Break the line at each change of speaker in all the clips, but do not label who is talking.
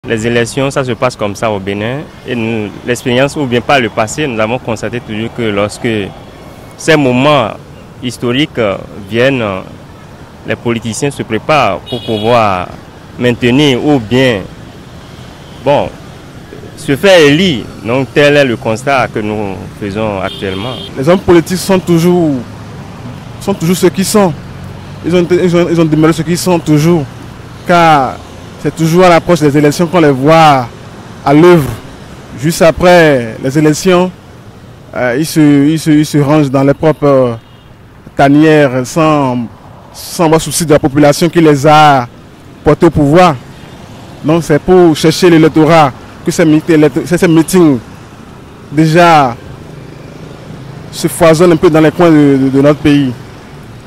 Les élections, ça se passe comme ça au Bénin. Et l'expérience, ou bien pas le passé, nous avons constaté toujours que lorsque ces moments historiques viennent, les politiciens se préparent pour pouvoir maintenir ou bien, se faire élire. Donc tel est le constat que nous faisons actuellement.
Les hommes politiques sont toujours ceux qui sont. Ils ont demeuré ceux qui sont toujours. Car c'est toujours à l'approche des élections qu'on les voit à l'œuvre. Juste après les élections, ils se rangent dans les propres tanières sans avoir souci de la population qui les a portés au pouvoir. Donc c'est pour chercher l'électorat que ces meetings déjà se foisonnent un peu dans les coins de notre pays.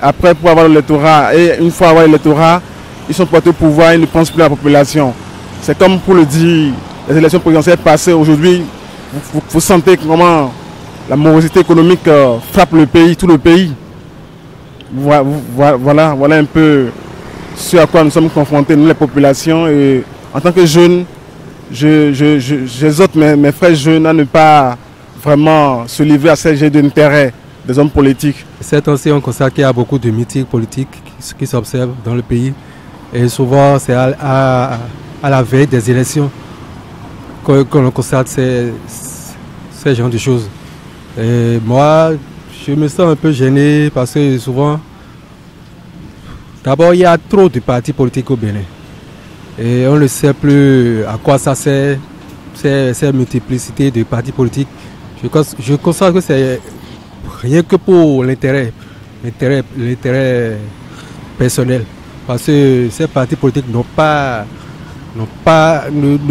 Après, pour avoir l'électorat, et une fois avoir l'électorat, ils sont portés au pouvoir, ils ne pensent plus à la population. C'est comme pour le dire, les élections présidentielles passées, aujourd'hui, vous sentez comment la morosité économique frappe le pays, tout le pays. Voilà un peu ce à quoi nous sommes confrontés, nous les populations. Et en tant que jeunes, j'exhorte mes frères jeunes à ne pas vraiment se livrer à ces jeux d'intérêt des hommes politiques.
Ces temps-ci, on constate qu'il y a beaucoup de meetings politiques qui s'observent dans le pays. Et souvent, c'est à la veille des élections qu'on constate ces genres de choses. Et moi, je me sens un peu gêné parce que souvent, d'abord, il y a trop de partis politiques au Bénin. Et on ne sait plus à quoi ça sert, cette multiplicité de partis politiques. Je constate que c'est rien que pour l'intérêt personnel. Parce que ces partis politiques ne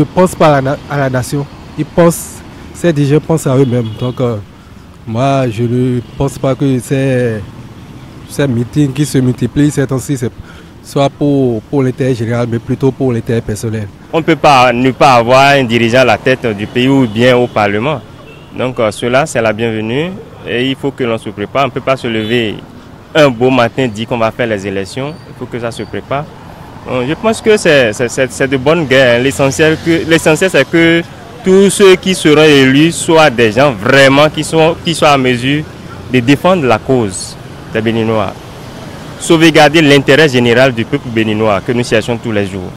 pensent pas à la nation. Ces dirigeants pensent à eux-mêmes. Donc moi, je ne pense pas que ces meetings qui se multiplient ces temps-ci, soit pour l'intérêt général, mais plutôt pour l'intérêt personnel.
On ne peut pas ne pas avoir un dirigeant à la tête du pays ou bien au Parlement. Donc cela, c'est la bienvenue et il faut que l'on se prépare. On ne peut pas se lever un beau matin, dire qu'on va faire les élections. Il faut que ça se prépare. Donc, je pense que c'est de bonne guerre. L'essentiel, c'est que tous ceux qui seront élus soient des gens vraiment qui soient à mesure de défendre la cause des Béninois. Sauvegarder l'intérêt général du peuple béninois que nous cherchons tous les jours.